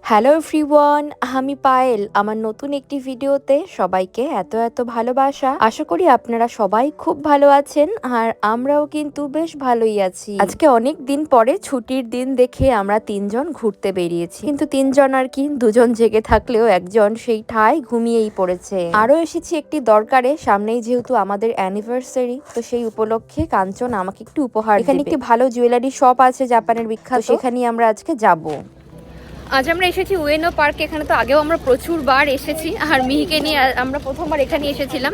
Hello everyone, আমি পায়েল। আমার নতুন একটি ভিডিওতে সবাইকে এত ভালোবাসা। আশা করি আপনারা সবাই খুব ভালো আছেন, আর আমরাও কিন্তু বেশ ভালোই আছি। আজকে অনেক দিন পরে ছুটির দিন দেখে আমরা তিনজন ঘুরতে বেরিয়েছি, কিন্তু তিনজন আর কি, দুজন জেগে থাকলেও একজন সেই ঠায় ঘুমিয়েই পড়েছে। আরও এসেছি একটি দরকারে, সামনেই যেহেতু আমাদের অ্যানিভার্সারি, তো সেই উপলক্ষে কাঞ্চন আমাকে একটু উপহার দেবে। এখানে একটি ভালো জুয়েলারি শপ আছে জাপানের বিখ্যাত, সেখানেই আমরা আজকে যাব। আজ আমরা এসেছি উয়েনো পার্ক। এখানে তো আগেও আমরা প্রচুর বার এসেছি, আর মিহিকে নিয়ে আমরা প্রথমবার এখানে এসেছিলাম।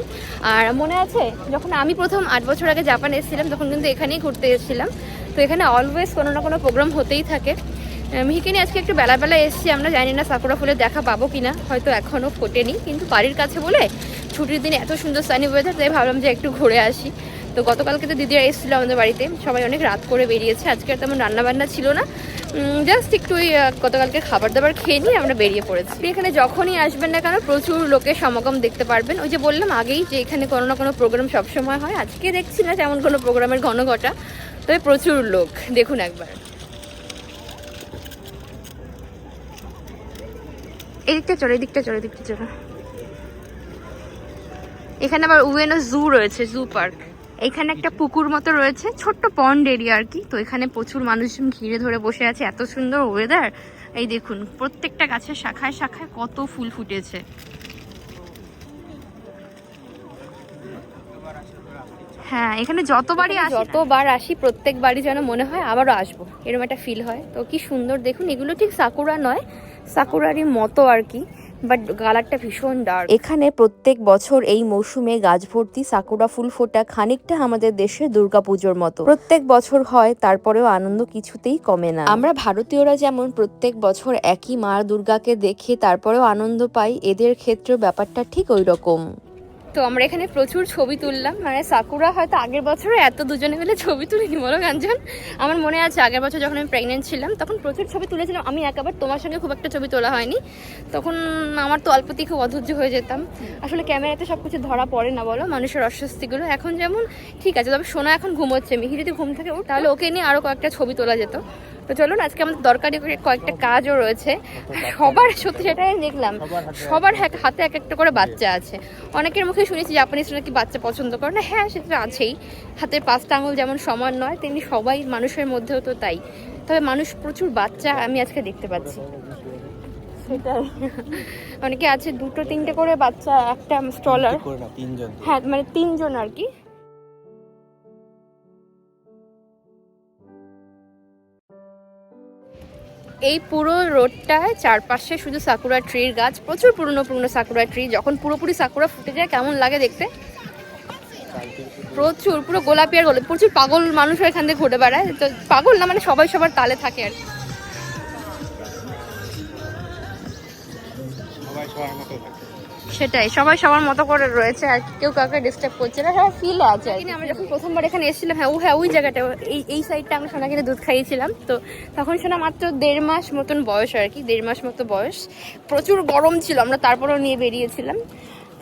আর মনে আছে যখন আমি প্রথম 8 বছর আগে জাপান এসেছিলাম, তখন কিন্তু এখানেই ঘুরতে এসেছিলাম। তো এখানে অলওয়েজ কোনো না কোনো প্রোগ্রাম হতেই থাকে। মিহিকে নিয়ে আজকে একটু বেলা এসেছি। আমরা জানি না সাকুরা ফুলের দেখা পাবো কিনা, হয়তো এখনও ফোটেনি, কিন্তু বাড়ির কাছে বলে ছুটির দিনে এত সুন্দর সানি ওয়েদার, তাই ভাবলাম যে একটু ঘুরে আসি। তো গতকালকে তো দিদিরা এসেছিলো আমাদের বাড়িতে, সবাই অনেক রাত করে বেরিয়েছে। আজকে তেমন রান্নাবান্না ছিল না, জাস্ট একটু ওই গতকালকে খাবার দাবার খেয়ে নিয়ে আমরা বেরিয়ে পড়েছি। আপনি এখানে যখনই আসবেন না কেন প্রচুর লোকের সমাগম দেখতে পারবেন। ওই যে বললাম আগেই যে এখানে কোনো না কোনো প্রোগ্রাম সবসময় হয়। আজকে দেখছি না তেমন কোনো প্রোগ্রামের ঘনঘটা, তবে প্রচুর লোক। দেখুন একবার, এদিকটা চলো, এদিকটা চলো, এদিকটা চলো। এখানে আবার উয়েনো জু রয়েছে, জু পার্ক। এখানে একটা পুকুর মতো রয়েছে, ছোট্ট পন্ড এরিয়া আর কি। তো এখানে প্রচুর মানুষজন ঘিরে ধরে বসে আছে, এত সুন্দর ওয়েদার। এই দেখুন প্রত্যেকটা গাছের শাখায় শাখায় কত ফুল ফুটেছে। হ্যাঁ, এখানে যতবার আসি প্রত্যেকবারই যেন মনে হয় আবারও আসবো, এরকম একটা ফিল হয়। তো কি সুন্দর দেখুন, এগুলো ঠিক সাকুরা নয়, সাকুরারই মতো আর কি, বাট কালারটা ভীষণ ডার্ক। এখানে প্রত্যেক বছর এই মৌসুমে গাছ ভর্তি সাকুরা ফুল ফোটা খানিকটা আমাদের দেশের দুর্গাপুজোর মতো প্রত্যেক বছর হয়, তারপরেও আনন্দ কিছুতেই কমে না। আমরা ভারতীয়রা যেমন প্রত্যেক বছর একই মা দুর্গাকে দেখে তারপরেও আনন্দ পাই, এদের ক্ষেত্রেও ব্যাপারটা ঠিক ওই রকম। তো আমরা এখানে প্রচুর ছবি তুললাম। মানে সাকুরা হয়তো আগের বছরও এত দুজনে মিলে ছবি তুলিনি, বলো কাঞ্চন? আমার মনে আছে আগের বছর যখন আমি প্রেগনেন্ট ছিলাম তখন প্রচুর ছবি তুলেছিলাম আমি একাবার। তোমার সঙ্গে খুব একটা ছবি তোলা হয়নি, তখন আমার তো অল্পতেই খুব অধৈর্য হয়ে যেতাম। আসলে ক্যামেরাতে সব কিছু ধরা পড়ে না, বলো, মানুষের অস্বস্তিগুলো। এখন যেমন ঠিক আছে, তবে সোনা এখন ঘুমোচ্ছে, মিহি যদি ঘুম থাকে তাহলে ওকে নিয়ে আরও কয়েকটা ছবি তোলা যেত। তো চলুন, আজকে আমাদের দরকারি কয়েকটা কাজও রয়েছে। সবার সত্যি সেটাই দেখলাম, সবার হাতে এক একটা করে বাচ্চা আছে। অনেকের মুখে শুনেছি জাপানিজরা নাকি বাচ্চা পছন্দ করে না। হ্যাঁ, সেটা আছেই। হাতের 5টা আঙুল যেমন সমান নয়, তেমনি সবাই মানুষের মধ্যেও তো তাই। তবে মানুষ প্রচুর বাচ্চা আমি আজকে দেখতে পাচ্ছি, সেটাই। অনেকে আছে 2-3টে করে বাচ্চা, একটা স্টলার। হ্যাঁ, মানে 3জন আর কি। এই পুরো রোডটায় চারপাশে শুধু সাকুরা ট্রির গাছ, প্রচুর পুরনো সাকুরা ট্রি। যখন পুরোপুরি সাকুরা ফুটে যায় কেমন লাগে দেখতে, প্রচুর, পুরো গোলাপি আর গোলাপি। প্রচুর পাগল মানুষও এখান থেকে ঘুরে বেড়ায়। তো পাগল না, মানে সবাই সবার তালে থাকে আর কি। সেটাই, সবাই সবার মতো করে রয়েছে, আর কেউ কাউকে ডিস্টার্ব করছে না, সবাই ফিল আছে। আমরা যখন প্রথমবার এখানে এসেছিলাম, হ্যাঁ ওই জায়গাটা, এই সাইডটা আমরা সোনা কিনে দুধ খাইয়েছিলাম। তো তখন সোনা মাত্র 1.5 মাস মতন বয়স আর কি, 1.5 মাস মতো বয়স। প্রচুর গরম ছিল, আমরা তারপরেও নিয়ে বেরিয়েছিলাম।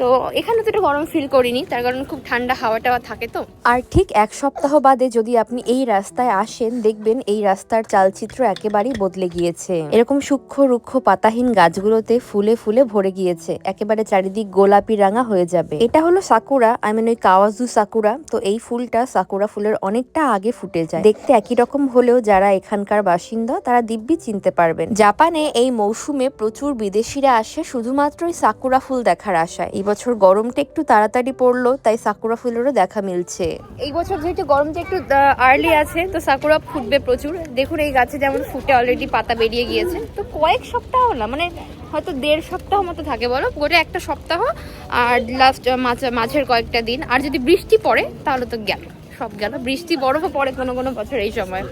তো এখানে তো একটু গরম ফিল করিনি, তার কারণ খুব ঠান্ডা হাওয়া টাওয়া থাকে। তো আর ঠিক এক সপ্তাহ বাদে যদি আপনি এই রাস্তায় আসেন, দেখবেন এই রাস্তার চালচিত্র একেবারেই বদলে গিয়েছে। এরকম সূক্ষ্ম রুক্ষ পাতাহীন গাছগুলোতে ফুলে ফুলে ভরে গিয়েছে, একেবারে চারিদিক গোলাপি রাঙা হয়ে যাবে। এটা হলো সাকুরা, ওই কাওয়াজু সাকুরা। তো এই ফুলটা সাকুরা ফুলের অনেকটা আগে ফুটে যায়। দেখতে একই রকম হলেও যারা এখানকার বাসিন্দা তারা দিব্যি চিনতে পারবেন। জাপানে এই মৌসুমে প্রচুর বিদেশিরা আসে শুধুমাত্র এই সাকুরা ফুল দেখার আশায়। বছর গরমটা একটু তাড়াতাড়ি পড়লো, তাই সাকুরা ফুলেরও দেখা মিলছে। এই বছর যেহেতু গরমটা একটু আর্লি আছে, তো সাকুরা ফুটবে প্রচুর। দেখুন এই গাছে যেমন ফুটে অলরেডি পাতা বেরিয়ে গিয়েছে। তো কয়েক সপ্তাহ না, মানে হয়তো 1.5 সপ্তাহ মতো থাকে, বলো, গোটা একটা সপ্তাহ আর লাস্ট মাঝের কয়েকটা দিন। আর যদি বৃষ্টি পড়ে তাহলে তো গেল, সব গেল। বৃষ্টি বরফও পড়ে কোনো কোনো বছর এই সময়।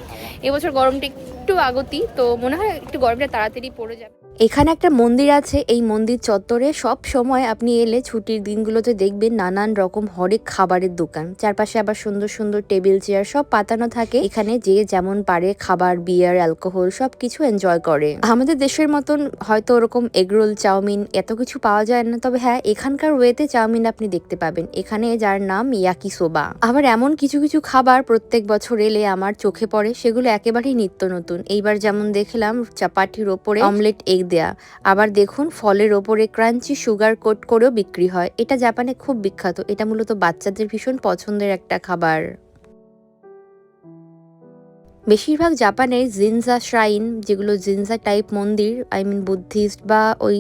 এবছর গরমটা একটু আগতি, তো মনে হয় একটু গরমটা তাড়াতাড়ি পড়ে যাবে। এখানে একটা মন্দির আছে, এই মন্দির চত্বরে সব সময় আপনি এলে ছুটির দিনগুলোতে দেখবেন নানান রকম হরেক খাবারের দোকান। চারপাশে আবার সুন্দর সুন্দর টেবিল চেয়ার সব পাতানো থাকে। এখানে যে যেমন পারে খাবার, বিয়ার, অ্যালকোহল সবকিছু এনজয় করে। আমাদের দেশের মতন হয়তো ওরকম এগরোল, চাউমিন এত কিছু পাওয়া যায় না, তবে হ্যাঁ এখানকার ওয়েতে চাউমিন আপনি দেখতে পাবেন এখানে, যার নাম ইয়াকিসোবা। আবার এমন কিছু কিছু খাবার প্রত্যেক বছর এলে আমার চোখে পড়ে, সেগুলো একেবারেই নিত্য নতুন। এইবার যেমন দেখলাম চাপাটির ওপরে অমলেট এগ দেয়া। আবার দেখুন ফলের ওপরে ক্রাঞ্চি সুগার কোট করেও বিক্রি হয়। এটা জাপানে খুব বিখ্যাত। এটা মূলত বাচ্চাদের ভীষণ পছন্দের একটা খাবার। বেশিরভাগ জাপানের জিনজা শ্রাইন, যেগুলো জিনজা টাইপ মন্দির, বুদ্ধিস্ট বা ওই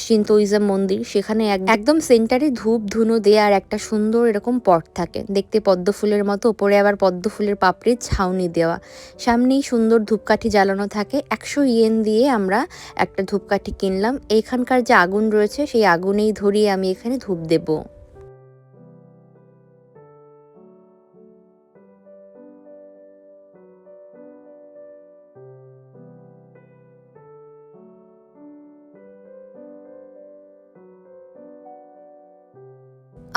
শিন্তোইজম মন্দির, সেখানে একদম সেন্টারে ধূপ ধুনো দেওয়ার একটা সুন্দর এরকম পট থাকে, দেখতে পদ্ম ফুলের মতো, ওপরে আবার পদ্ম ফুলের পাপড়ির ছাউনি দেওয়া। সামনেই সুন্দর ধূপকাঠি জ্বালানো থাকে। 100 ইয়েন দিয়ে আমরা একটা ধূপকাঠি কিনলাম। এইখানকার যে আগুন রয়েছে সেই আগুনেই ধরিয়ে আমি এখানে ধূপ দেবো।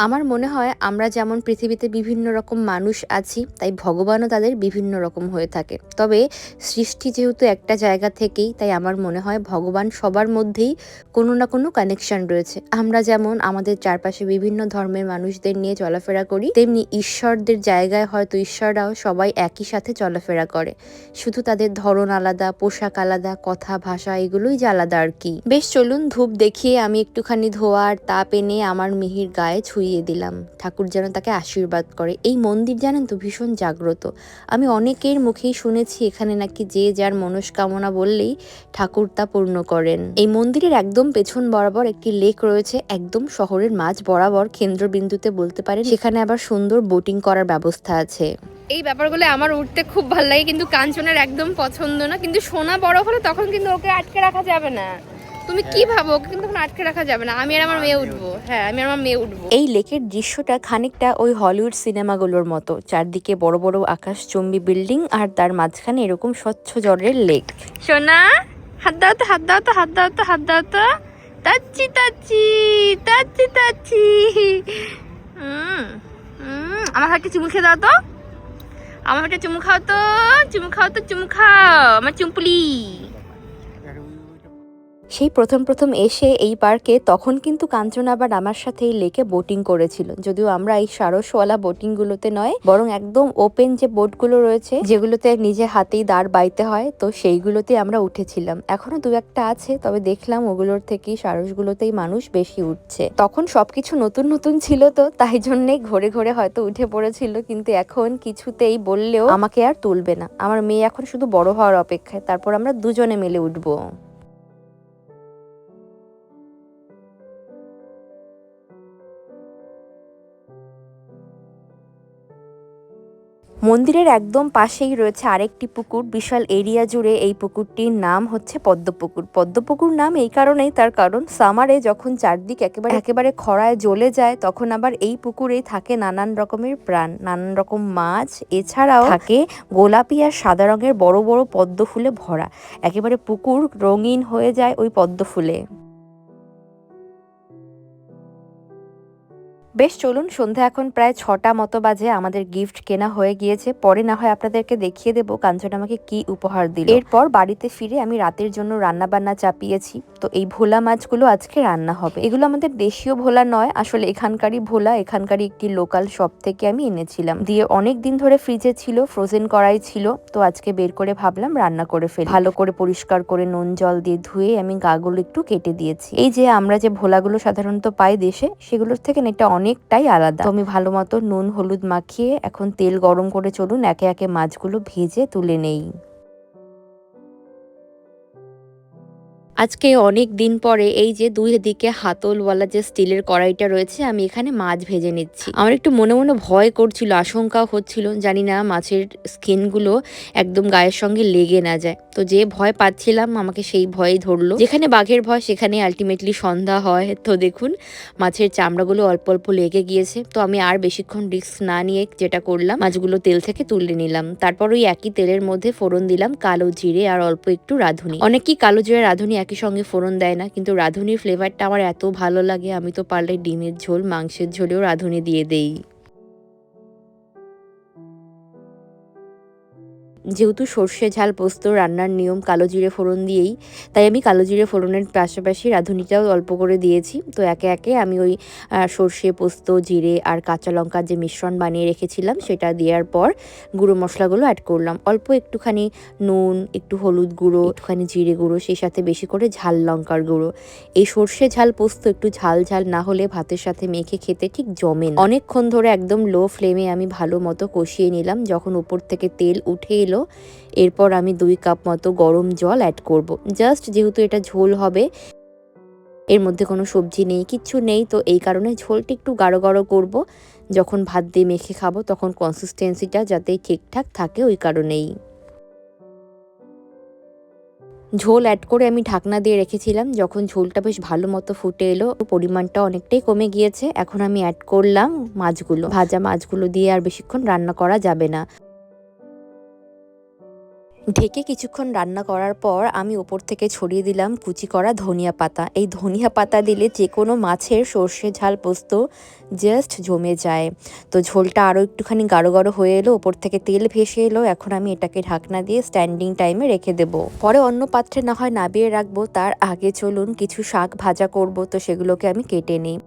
আমার মনে হয় আমরা যেমন পৃথিবীতে বিভিন্ন রকম মানুষ আছি, তাই ভগবানও তাদের বিভিন্ন রকম হয়ে থাকে। তবে সৃষ্টি যেহেতু একটা জায়গা থেকেই, তাই আমার মনে হয় ভগবান সবার মধ্যেই কোনো না কোনো কানেকশন রয়েছে। আমরা যেমন আমাদের চারপাশে বিভিন্ন ধর্মের মানুষদের নিয়ে চলাফেরা করি, তেমনি ঈশ্বরদের জায়গায় হয়তো ঈশ্বররাও সবাই একই সাথে চলাফেরা করে, শুধু তাদের ধরন আলাদা, পোশাক আলাদা, কথা ভাষা এগুলোই যে আলাদা আর কি। বেশ, চলুন ধূপ দেখিয়ে আমি একটুখানি ধোয়া আর তাপ এনে আমার মিহির গায়ে ছুঁয়ে দিলাম। ঠাকুর যেন তাকে আশীর্বাদ করে। এই মন্দির জানেন তো ভীষণ জাগ্রত। আমি অনেকের মুখেই শুনেছি এখানে নাকি যে যার মনস্কামনা বললেই ঠাকুর তা পূর্ণ করেন। এই মন্দিরের একদম পেছন বরাবর একটি লেক রয়েছে, একদম শহরের মাঝ বরাবর কেন্দ্রবিন্দুতে বলতে পারেন। সেখানে আবার সুন্দর বোটিং করার ব্যবস্থা আছে। এই ব্যাপারগুলো আমার উঠতে খুব ভালো লাগে, কিন্তু কাঞ্চনের একদম পছন্দ না। কিন্তু সোনা বড় হলে তখন কিন্তু ওকে আটকে রাখা যাবে না। তুমি কি ভাবো, ওকে কিন্তু তখন আটকে রাখা যাবে না। আমি আর আমার মেয়ে উঠবো। হ্যাঁ, আমি আর আমার মেয়ে উঠবো। এই লেকের দৃশ্যটা খানিকটা ওই হলিউড সিনেমাগুলোর মতো, চারদিকে বড় বড় আকাশচুম্বী বিল্ডিং আর তার মাঝখানে এরকম স্বচ্ছ জলের লেক। সোনা, হাত দাও তো, হাত দাও তো, হাত দাও তো, হাত দাও তো। টাচ্ছি টাচ্ছি টাচ্ছি টাচ্ছি। আমার হাতে চুমু খেয়ে দাও তো, আমার হাতে চুমু খাও তো, চুমু খাও তো, চুমু খাও আমার চুমপুলি। সেই প্রথম প্রথম এসে এই পার্কে তখন কিন্তু কাঞ্চন আবার আমার সাথে এই লেকে বোটিং করেছিল। যদিও আমরা এই সারসওয়ালা বোটিং গুলোতে নয়, বরং একদম ওপেন যে বোটগুলো রয়েছে, যেগুলোতে নিজে হাতেই দাঁড় বাইতে হয়, তো সেইগুলোতে আমরা উঠেছিলাম। এখনো দু একটা আছে, তবে দেখলাম ওগুলোর থেকেই সারসগুলোতেই মানুষ বেশি উঠছে। তখন সবকিছু নতুন নতুন ছিল, তো তাই জন্যেই ঘুরে ঘুরে হয়তো উঠে পড়েছিল। কিন্তু এখন কিছুতেই বললেও আমাকে আর তুলবে না। আমার মেয়ে এখন শুধু বড় হওয়ার অপেক্ষায়, তারপর আমরা দুজনে মিলে উঠবো। মন্দিরের একদম পাশেই রয়েছে আরেকটি পুকুর। বিশাল এরিয়া জুড়ে এই পুকুরটির নাম হচ্ছে পদ্মপুকুর। পদ্মপুকুর নাম এই কারণেই, তার কারণ সামারে যখন চারদিক একেবারে খরায় জ্বলে যায়, তখন আবার এই পুকুরেই থাকে নানান রকমের প্রাণ, নানান রকম মাছ। এছাড়াও থাকে গোলাপি আর সাদা রঙের বড় বড় পদ্ম ফুলে ভরা। একেবারে পুকুর রঙিন হয়ে যায় ওই পদ্ম ফুলে। বেশ, চলুন, সন্ধ্যা এখন প্রায় 6টা মতো বাজে। আমাদের গিফট কেনা হয়ে গিয়েছে, পরে না হয় আপনাদেরকে দেখিয়ে দেবো কাঞ্চন আমাকে কি উপহার দিল। এরপর বাড়িতে ফিরে আমি রাতের জন্য রান্না বান্না চাপিয়েছি। তো এই ভোলা মাছগুলো আজকে রান্না হবে। এগুলো আমাদের দেশীয় ভোলা নয়, আসলে এখানকারই ভোলা, এখানকারই একটি লোকাল শপ থেকে আমি এনেছিলাম। দিয়ে অনেক দিন ধরে ফ্রিজে ছিল, ফ্রোজেন করাই ছিল। তো আজকে বের করে ভাবলাম রান্না করে ফেলি। ভালো করে পরিষ্কার করে নুন জল দিয়ে ধুয়ে আমি গাগুলো একটু কেটে দিয়েছি। এই যে আমরা যে ভোলাগুলো সাধারণত পাই দেশে, সেগুলোর থেকে এটা অনেকটাই আলাদা। তো আমি ভালো মতো নুন হলুদ মাখিয়ে এখন তেল গরম করে চলুন একে একে মাছগুলো ভেজে তুলে নেই। আজকে অনেক দিন পরে এই যে দুই দিকে হাতলওয়ালা যে স্টিলের কড়াইটা রয়েছে, আমি এখানে মাছ ভেজে নিচ্ছি। আমার একটু মনে মনে ভয় করছিল, আশঙ্কাও হচ্ছিল, জানি না মাছের স্কিনগুলো একদম গায়ের সঙ্গে লেগে না যায়। তো যে ভয় পাচ্ছিলাম আমাকে সেই ভয়ই ধরলো। যেখানে বাঘের ভয় সেখানে আলটিমেটলি সন্ধ্যা হয়। তো দেখুন মাছের চামড়াগুলো অল্প অল্প লেগে গিয়েছে। তো আমি আর বেশিক্ষণ রিস্ক না নিয়ে যেটা করলাম, মাছগুলো তেল থেকে তুলে নিলাম। তারপর ওই একই তেলের মধ্যে ফোড়ন দিলাম কালো জিরে আর অল্প একটু রাঁধুনি। অনেকেই কালো জিরে রাঁধুনি একই সঙ্গে ফোড়ন দেয় না, কিন্তু রাঁধুনির ফ্লেভারটা আমার এত ভালো লাগে, আমি তো পারলে ডিমের ঝোল, মাংসের ঝোলেও রাঁধুনি দিয়ে দেই। যেহেতু সর্ষে ঝাল পোস্ত রান্নার নিয়ম কালো জিরে ফোড়ন দিয়েই, তাই আমি কালো জিরে ফোড়নের পাশাপাশি রাঁধুনিটাও অল্প করে দিয়েছি। তো একে একে আমি ওই সর্ষে পোস্ত জিরে আর কাঁচা লঙ্কার যে মিশ্রণ বানিয়ে রেখেছিলাম সেটা দেওয়ার পর গুঁড়ো মশলাগুলো অ্যাড করলাম। অল্প একটুখানি নুন, একটু হলুদ গুঁড়ো, একটুখানি জিরে গুঁড়ো, সেই সাথে বেশি করে ঝাল লঙ্কার গুঁড়ো। এই সর্ষে ঝাল পোস্ত একটু ঝাল ঝাল না হলে ভাতের সাথে মেখে খেতে ঠিক জমে না। অনেকক্ষণ ধরে একদম লো ফ্লেমে আমি ভালো মতো কষিয়ে নিলাম। যখন উপর থেকে তেল উঠে এলো, এরপর আমি 2 কাপ মতো গরম জল অ্যাড করব। জাস্ট যেহেতু এটা ঝোল হবে, এর মধ্যে কোনো সবজি নেই, কিচ্ছু নেই, তো এই কারণে ঝোলটা একটু গাঢ় গাঢ় করব। যখন ভাত দিয়ে মেখে খাবো তখন কনসিস্টেন্সিটা যাতে ঠিকঠাক থাকে ওই কারণেই। ঝোল অ্যাড করে আমি ঢাকনা দিয়ে রেখেছিলাম। যখন ঝোলটা বেশ ভালো মতো ফুটে এলো, পরিমাণটা অনেকটাই কমে গিয়েছে। এখন আমি অ্যাড করলাম মাছগুলো। ভাজা মাছগুলো দিয়ে আর বেশিক্ষণ রান্না করা যাবে না। ঢেকে কিছুক্ষণ রান্না করার পর আমি ওপর থেকে ছড়িয়ে দিলাম কুচি করা ধনিয়া পাতা। এই ধনিয়া পাতা দিলে যে কোনো মাছের সর্ষে ঝাল পোস্ত জাস্ট জমে যায়। তো ঝোলটা আরও একটুখানি গাঢ় গাঢ় হয়ে এলো, ওপর থেকে তেল ভেসে এলো। এখন আমি এটাকে ঢাকনা দিয়ে স্ট্যান্ডিং টাইমে রেখে দেবো। পরে অন্য পাত্রে না হয় নাবিয়ে রাখবো, তার আগে চলুন কিছু শাক ভাজা করব। তো সেগুলোকে আমি কেটে নিই।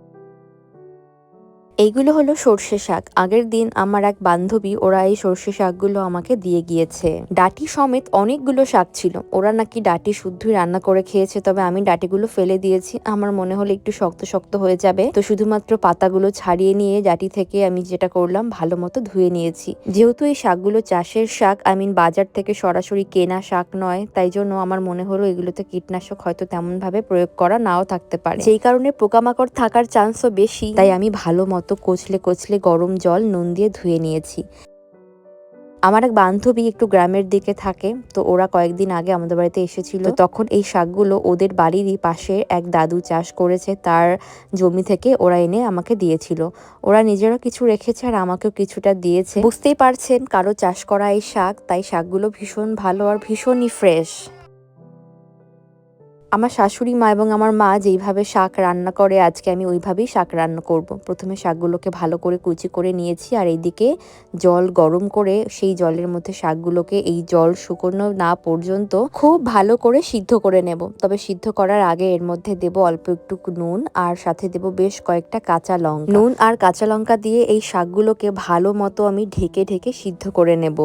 এইগুলো হলো সর্ষে শাক। আগের দিন আমার এক বান্ধবী ওরা এই সর্ষে শাকগুলো আমাকে দিয়ে গিয়েছে। ডাঁটি সমেত অনেকগুলো শাক ছিল। ওরা নাকি ডাঁটি শুদ্ধই রান্না করে খেয়েছে, তবে আমি ডাঁটিগুলো ফেলে দিয়েছি। আমার মনে হলো একটু শক্ত শক্ত হয়ে যাবে, তো শুধুমাত্র পাতাগুলো ছাড়িয়ে নিয়ে ডাঁটি থেকে আমি যেটা করলাম ভালো মতো ধুয়ে নিয়েছি। যেহেতু এই শাকগুলো চাষের শাক, বাজার থেকে সরাসরি কেনা শাক নয়, তাই জন্য আমার মনে হলো এগুলোতে কীটনাশক হয়তো তেমন ভাবে প্রয়োগ করা নাও থাকতে পারে, যেই কারণে পোকামাকড় থাকার চান্সও বেশি। তাই আমি ভালো মতো কচলে কচলে গরম জল নুন দিয়ে ধুয়ে নিয়েছি। আমার এক বান্ধবী একটু গ্রামের দিকে থাকে, তো ওরা কয়েকদিন আগে আমাদের বাড়িতে এসেছিল। তখন এই শাকগুলো ওদের বাড়িরই পাশে এক দাদু চাষ করেছে, তার জমি থেকে ওরা এনে আমাকে দিয়েছিল। ওরা নিজেরা কিছু রেখেছে আর আমাকেও কিছুটা দিয়েছে। বুঝতেই পারছেন কারো চাষ করা এই শাক, তাই শাকগুলো ভীষণ ভালো আর ভীষণই ফ্রেশ। আমার শাশুড়ি মা এবং আমার মা যেইভাবে শাক রান্না করে, আজকে আমি ওইভাবেই শাক রান্না করব। প্রথমে শাকগুলোকে ভালো করে কুচি করে নিয়েছি, আর এইদিকে জল গরম করে সেই জলের মধ্যে শাকগুলোকে এই জল শুকনো না পর্যন্ত খুব ভালো করে সিদ্ধ করে নেব। তবে সিদ্ধ করার আগে এর মধ্যে দেব অল্প একটু নুন, আর সাথে দেব বেশ কয়েকটা কাঁচা লঙ্কা। নুন আর কাঁচা লঙ্কা দিয়ে এই শাকগুলোকে ভালো মতো আমি ঢেকে ঢেকে সিদ্ধ করে নেব।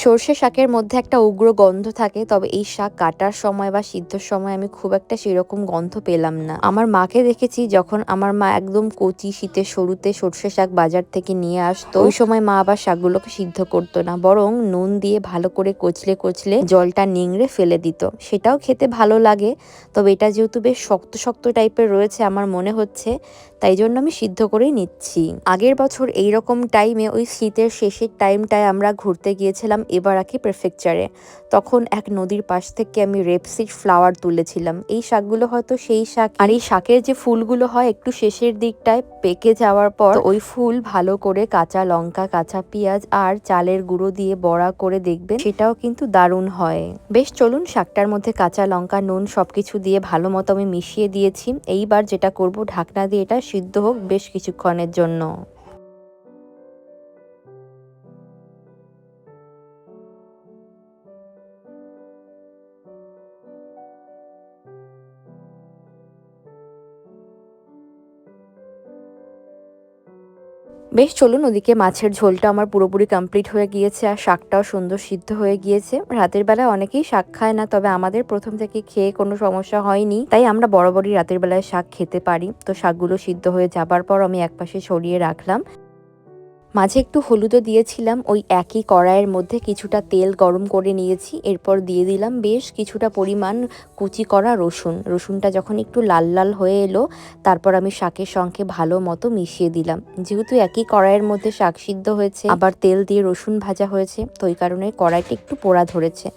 সর্ষে শাকের মধ্যে একটা উগ্র গন্ধ থাকে, তবে এই শাক কাটার সময় বা সিদ্ধর সময় আমি খুব একটা সেরকম গন্ধ পেলাম না। আমার মাকে দেখেছি যখন আমার মা একদম কচি শীতের শুরুতে সর্ষে শাক বাজার থেকে নিয়ে আসতো, ওই সময় মা আবার শাকগুলোকে সিদ্ধ করতো না, বরং নুন দিয়ে ভালো করে কচলে কচলে জলটা নিংড়ে ফেলে দিত। সেটাও খেতে ভালো লাগে, তবে এটা যেহেতু বেশ শক্ত শক্ত টাইপের রয়েছে আমার মনে হচ্ছে, তাই জন্য আমি সিদ্ধ করেই নিচ্ছি। আগের বছর এইরকম টাইমে ওই শীতের শেষের টাইমটায় আমরা ঘুরতে গিয়েছিলাম এবারাকি প্রেফেকচারে। তখন এক নদীর পাশ থেকে আমি রেপসিড ফ্লাওয়ার তুলেছিলাম। এই শাকগুলো হয়তো সেই শাক, আর এই শাকের যে ফুলগুলো হয় একটু শেষের দিকটায় পেকে যাওয়ার পর ওই ফুল ভালো করে কাঁচা লঙ্কা, কাঁচা পেঁয়াজ আর চালের গুঁড়ো দিয়ে বড়া করে দেখবেন, সেটাও কিন্তু দারুণ হয়। বেশ, চলুন শাকটার মধ্যে কাঁচা লঙ্কা নুন সবকিছু দিয়ে ভালো মতো আমি মিশিয়ে দিয়েছি। এইবার যেটা করব, ঢাকনা দিয়ে এটা সিদ্ধ হোক বেশ কিছুক্ষণের জন্য। বেশ, চলুন ওদিকে মাছের ঝোলটা আমার পুরোপুরি কমপ্লিট হয়ে গিয়েছে, আর শাকটাও সুন্দর সিদ্ধ হয়ে গিয়েছে। রাতের বেলায় অনেকেই শাক খায় না, তবে আমাদের প্রথম থেকে খেয়ে কোনো সমস্যা হয়নি, তাই আমরা বরাবরই রাতের বেলায় শাক খেতে পারি। তো শাকগুলো সিদ্ধ হয়ে যাবার পর আমি একপাশে সরিয়ে রাখলাম। মাঝে একটু হলুদও দিয়েছিলাম। ওই একই কড়াইয়ের মধ্যে কিছুটা তেল গরম করে নিয়েছি, এরপর দিয়ে দিলাম বেশ কিছুটা পরিমাণ কুচি করা রসুন। রসুনটা যখন একটু লাল লাল হয়ে এলো, তারপর আমি শাকের সঙ্গে ভালো মতো মিশিয়ে দিলাম। যেহেতু একই কড়াইয়ের মধ্যে শাক সিদ্ধ হয়েছে, আবার তেল দিয়ে রসুন ভাজা হয়েছে, তো ওই কারণে কড়াইটা একটু পোড়া ধরেছে।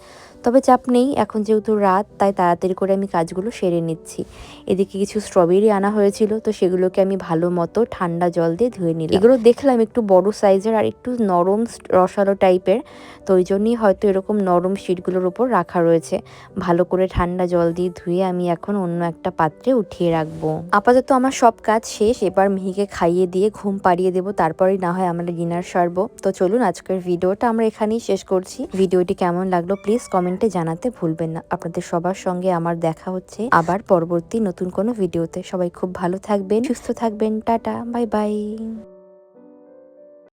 তবে চাপ নেই, এখন যেহেতু রাত তাই তাড়াতাড়ি করে আমি কাজগুলো সেরে নিচ্ছি। এদিকে কিছু স্ট্রবেরি আনা হয়েছিল, তো সেগুলোকে আমি ভালো মতো ঠান্ডা জল দিয়ে ধুয়ে নিলাম। এগুলো দেখলাম একটু বড় সাইজের আর একটু নরম রসালো টাইপের, তো ওই জন্যই হয়তো এরকম নরম শিটগুলোর উপর রাখা রয়েছে। ভালো করে ঠান্ডা জল দিয়ে ধুয়ে আমি এখন অন্য একটা পাত্রে উঠিয়ে রাখবো। আপাতত আমার সব কাজ শেষ, এবার মিহিকে খাইয়ে দিয়ে ঘুম পাড়িয়ে দেবো, তারপরেই না হয় আমরা ডিনার সারবো। তো চলুন আজকের ভিডিওটা আমরা এখানেই শেষ করছি। ভিডিওটি কেমন লাগলো প্লিজ কমেন্টে জানাতে ভুলবেন না। আপনাদের সবার সঙ্গে আমার দেখা হচ্ছে আবার পরবর্তী নতুন কোনো ভিডিওতে। সবাই খুব ভালো থাকবেন, সুস্থ থাকবেন, টাটা, বাই বাই।